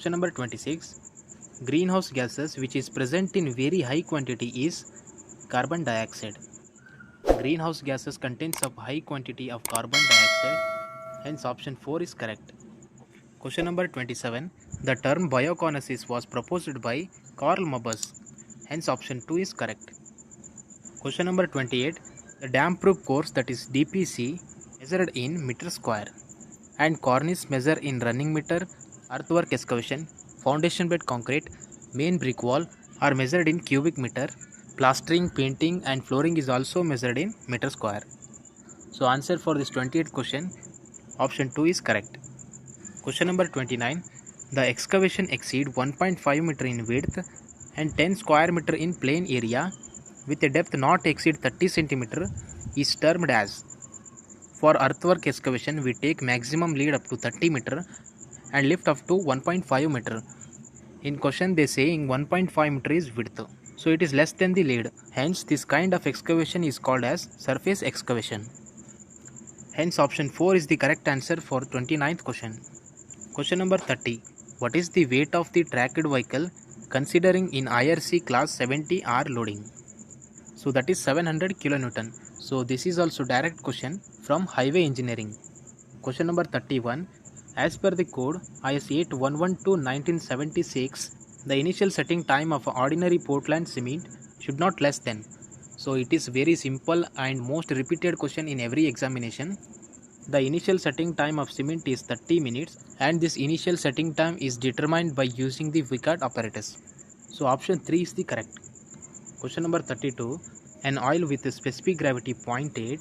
Question number 26. Greenhouse gases which is present in very high quantity is carbon dioxide. Greenhouse gases contains of high quantity of carbon dioxide, hence option 4 is correct. Question number 27. The term bioconosis was proposed by Karl Moebius, hence option 2 is correct. Question number 28. The dam proof course, that is DPC, measured in meter square, and cornice measure in running meter. Earthwork excavation, foundation bed concrete, main brick wall are measured in cubic meter. Plastering, painting and flooring is also measured in meter square. So answer for this 28th question, option 2 is correct. Question number 29. The excavation exceed 1.5 meter in width and 10 square meter in plain area with a depth not exceed 30 centimeter is termed as. For earthwork excavation, we take maximum lead up to 30 meter and lift up to 1.5 meter. In question they saying 1.5 meter is width, so it is less than the lead. Hence this kind of excavation is called as surface excavation. Hence option 4 is the correct answer for 29th question. Question number 30. What is the weight of the tracked vehicle considering in IRC class 70R loading? So that is 700 kilonewton. So this is also direct question from highway engineering. Question number 31. As per the code IS 8112-1976, the initial setting time of ordinary Portland cement should not less than. So it is very simple and most repeated question in every examination. The initial setting time of cement is 30 minutes and this initial setting time is determined by using the Vickert apparatus. So option 3 is the correct. Question number 32. An oil with a specific gravity 0.8.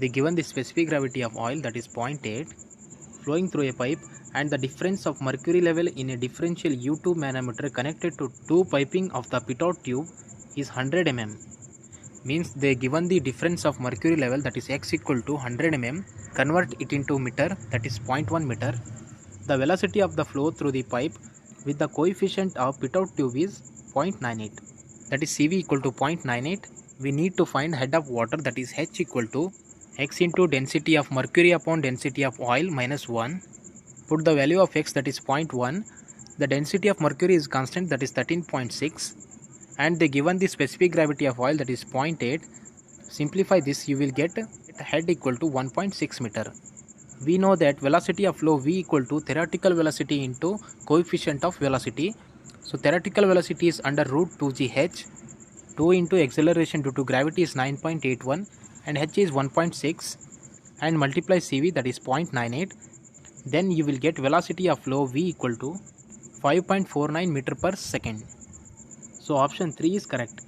They given the specific gravity of oil, that is 0.8, flowing through a pipe, and the difference of mercury level in a differential U2 manometer connected to two piping of the pitot tube is 100 mm. Means they given the difference of mercury level, that is x equal to 100 mm, convert it into meter, that is 0.1 meter. The velocity of the flow through the pipe with the coefficient of pitot tube is 0.98, that is Cv equal to 0.98. We need to find head of water, that is H equal to x into density of mercury upon density of oil minus 1. Put the value of x, that is 0.1. The density of mercury is constant, that is 13.6. And they given the specific gravity of oil, that is 0.8. Simplify this, you will get head equal to 1.6 meter. We know that velocity of flow V equal to theoretical velocity into coefficient of velocity. So theoretical velocity is under root 2gh. 2 into acceleration due to gravity is 9.81 and h is 1.6 and multiply Cv, that is 0.98. Then you will get velocity of flow V equal to 5.49 meter per second. So option 3 is correct.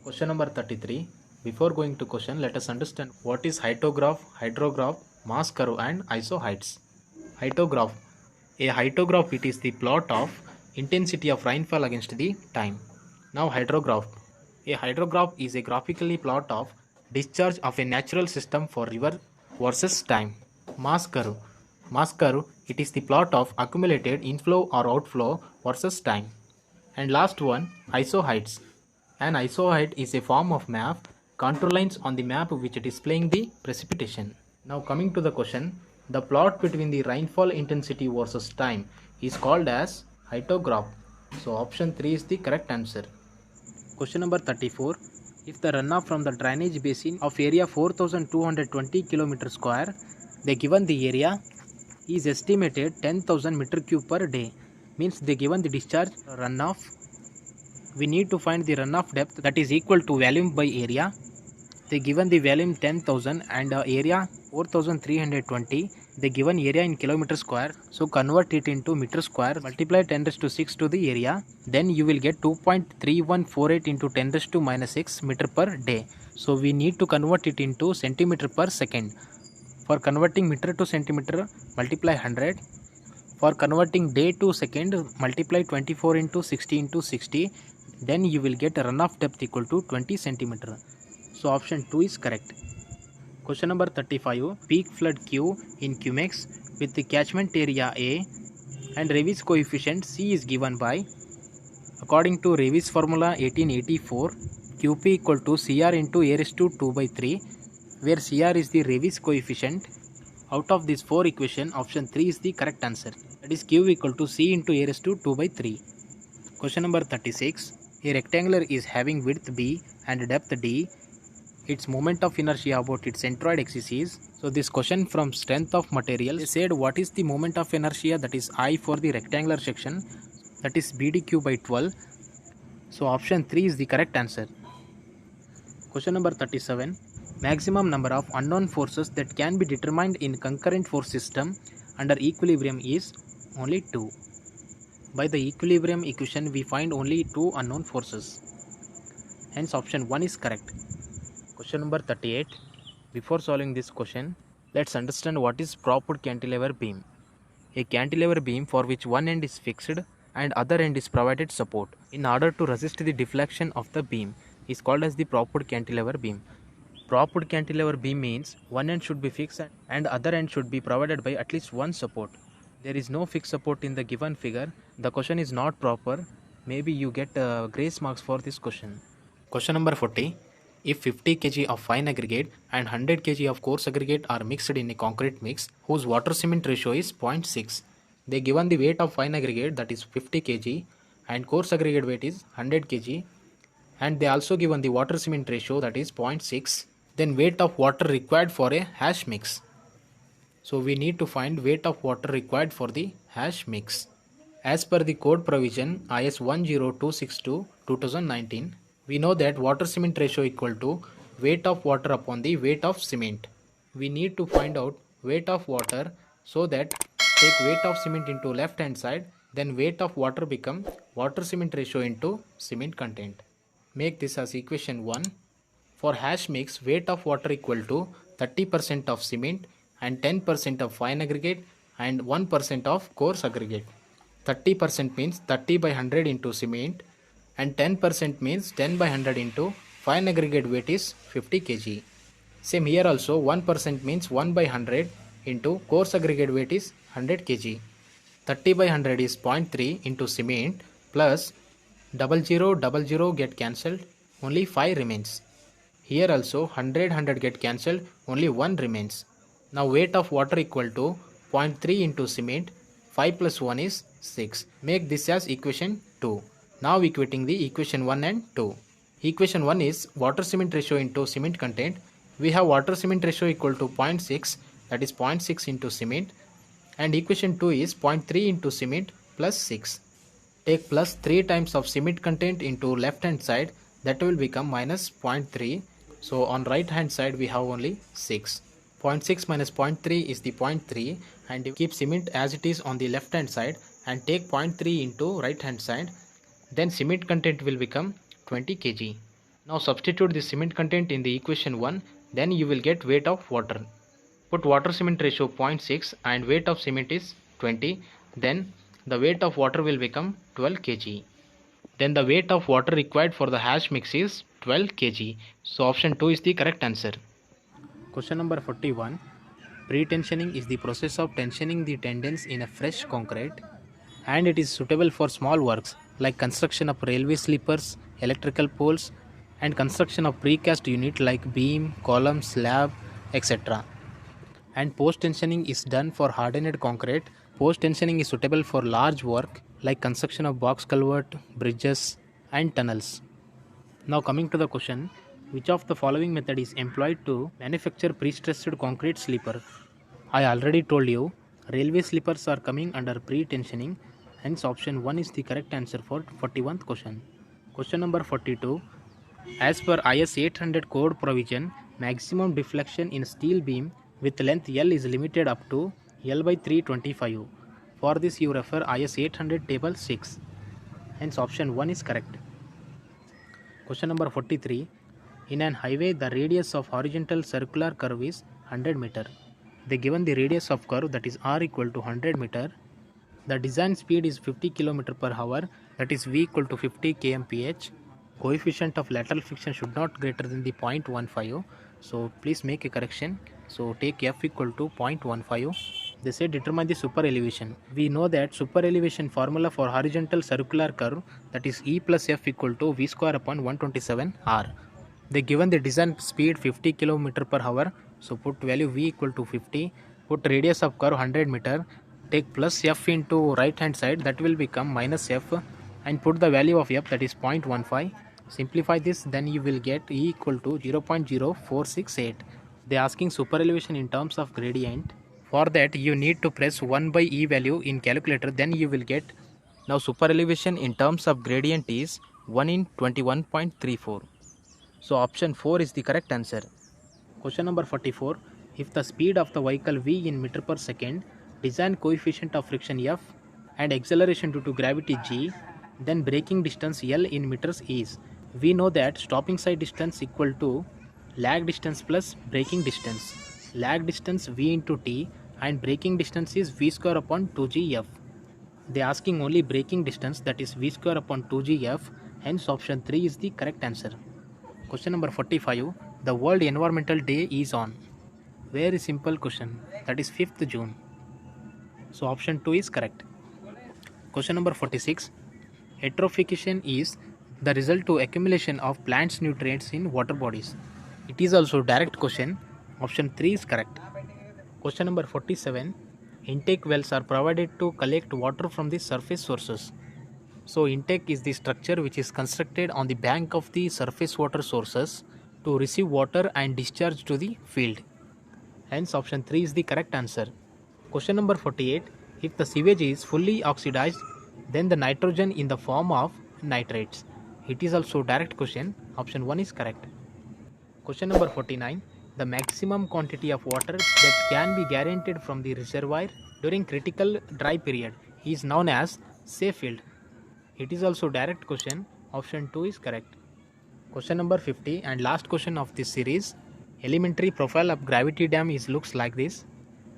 Question number 33. Before going to question, let us understand what is hyetograph, hydrograph, mass curve and isohyets. Hyetograph. A hyetograph, it is the plot of intensity of rainfall against the time. Now hydrograph. A hydrograph is a graphically plot of discharge of a natural system for river versus time. Mass curve. Mass curve, it is the plot of accumulated inflow or outflow versus time. And last one, isohyets. An isohyet is a form of map, contour lines on the map which displaying the precipitation. Now coming to the question, the plot between the rainfall intensity versus time is called as hyetograph. So option 3 is the correct answer. Question number 34. If the runoff from the drainage basin of area 4220 km square, they given the area is estimated 10,000 meter cube per day. Means they given the discharge runoff. We need to find the runoff depth, that is equal to volume by area. They given the volume 10,000 and area 4320. They given area in kilometer square. So convert it into meter square, multiply 10 raised to 6 to the area. Then you will get 2.3148 into 10 raised to minus 6 meter per day. So we need to convert it into centimeter per second. For converting meter to centimeter, multiply 100. For converting day to second, multiply 24 into 60 into 60. Then you will get a runoff depth equal to 20 centimeter. So option 2 is correct. Question number 35. Peak flood Q in Cumex with the catchment area A and Revis coefficient C is given by, according to Revis formula 1884, QP equal to CR into A raised to 2 by 3, where CR is the Revis coefficient Out of these 4 equations, option 3 is the correct answer. That is Q equal to C into A raised to 2 by 3. Question number 36. A rectangle is having width B and depth D. Its moment of inertia about its centroid axis is. So this question from strength of material, they said what is the moment of inertia, that is I for the rectangular section, that is BDQ by 12. So option 3 is the correct answer. Question number 37. Maximum number of unknown forces that can be determined in concurrent force system under equilibrium is only 2. By the equilibrium equation we find only 2 unknown forces. Hence option 1 is correct. Question number 38. Before solving this question, let's understand what is propped cantilever beam. A cantilever beam for which one end is fixed and other end is provided support in order to resist the deflection of the beam is called as the propped cantilever beam. Propped cantilever beam means one end should be fixed and other end should be provided by at least one support. There is no fixed support in the given figure. The question is not proper. Maybe you get grace marks for this question. Question number 40. If 50 kg of fine aggregate and 100 kg of coarse aggregate are mixed in a concrete mix whose water cement ratio is 0.6, they given the weight of fine aggregate, that is 50 kg, and coarse aggregate weight is 100 kg, and they also given the water cement ratio, that is 0.6, then weight of water required for a hash mix. So we need to find weight of water required for the hash mix. As per the code provision IS 10262/2019, we know that water cement ratio equal to weight of water upon the weight of cement. We need to find out weight of water, so that take weight of cement into left hand side, then weight of water become water cement ratio into cement content. Make this as equation 1. For hash mix, weight of water equal to 30% of cement and 10% of fine aggregate and 1% of coarse aggregate. 30% means 30 by 100 into cement, and 10% means 10 by 100 into fine aggregate weight is 50 kg. Same here also, 1% means 1 by 100 into coarse aggregate weight is 100 kg. 30 by 100 is 0.3 into cement plus 00 get cancelled, only 5 remains. Here also 100 get cancelled, only 1 remains. Now weight of water equal to 0.3 into cement, 5 plus 1 is 6. Make this as equation 2. Now equating the equation 1 and 2. Equation 1 is water cement ratio into cement content. We have water cement ratio equal to 0.6, that is 0.6 into cement, and equation 2 is 0.3 into cement plus 6. Take plus 3 times of cement content into left hand side, that will become minus 0.3. So on right hand side we have only 6. 0.6 minus 0.3 is the 0.3, and you keep cement as it is on the left hand side and take 0.3 into right hand side, then cement content will become 20 kg. Now substitute the cement content in the equation 1, then you will get weight of water. Put water cement ratio 0.6 and weight of cement is 20, then the weight of water will become 12 kg. Then the weight of water required for the hash mix is 12 kg. So option 2 is the correct answer. Question number 41. Pre-tensioning is the process of tensioning the tendons in a fresh concrete, and it is suitable for small works like construction of railway sleepers, electrical poles, and construction of precast unit like beam, column, slab, etc. And post-tensioning is done for hardened concrete. Post-tensioning is suitable for large work like construction of box culvert, bridges, and tunnels. Now coming to the question, which of the following method is employed to manufacture pre-stressed concrete sleeper? I already told you, railway sleepers are coming under pre-tensioning, hence option 1 is the correct answer for 41st question. Question number 42. As per IS 800 code provision, maximum deflection in steel beam with length L is limited up to L by 325. For this you refer IS 800 table 6. Hence option 1 is correct. Question number 43. In an highway, the radius of horizontal circular curve is 100 meter. They given the radius of curve, that is r equal to 100 meter. The design speed is 50 km per hour, that is v equal to 50 kmph. Coefficient of lateral friction should not greater than the 0.15. So please make a correction. So take f equal to 0.15. They say determine the super elevation. We know that super elevation formula for horizontal circular curve, that is E plus F equal to V square upon 127 R. They given the design speed 50 km per hour. So put value V equal to 50 put radius of curve 100 meter, take plus f into right hand side, that will become minus f, and put the value of f, that is 0.15. Simplify this, then you will get E equal to 0.0468. They are asking super elevation in terms of gradient. For that you need to press 1 by E value in calculator, then you will get. Now super elevation in terms of gradient is 1 in 21.34. So option 4 is the correct answer. Question number 44. If the speed of the vehicle v in meter per second, design coefficient of friction f, and acceleration due to gravity g, then braking distance L in meters is. We know that stopping side distance equal to lag distance plus braking distance. Lag distance v into t and braking distance is v square upon 2gf. They are asking only braking distance, that is v square upon 2gf, hence option 3 is the correct answer. Question number 45. The World Environmental Day is on. Very simple question, that is 5th June. So option 2 is correct. Question number 46. Eutrophication is the result to accumulation of plants' nutrients in water bodies. It is also direct question. Option 3 is correct. Question number 47. Intake wells are provided to collect water from the surface sources. So intake is the structure which is constructed on the bank of the surface water sources to receive water and discharge to the field. Hence option 3 is the correct answer. Question number 48. If the sewage is fully oxidized, then the nitrogen in the form of nitrates. It is also direct question. Option 1 is correct. Question number 49. The maximum quantity of water that can be guaranteed from the reservoir during critical dry period is known as safe field. It is also direct question. Option 2 is correct. Question number 50 and last question of this series. Elementary profile of gravity dam is looks like this.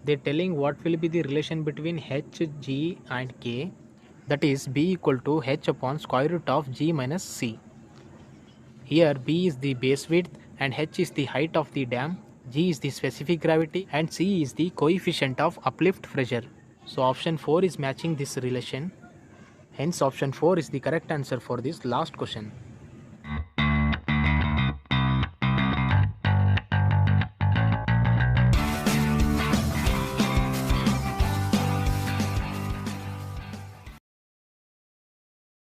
They are telling what will be the relation between H, G and K, that is B equal to H upon square root of G minus C. Here B is the base width and H is the height of the dam, G is the specific gravity and C is the coefficient of uplift pressure. So option 4 is matching this relation. Hence option 4 is the correct answer for this last question.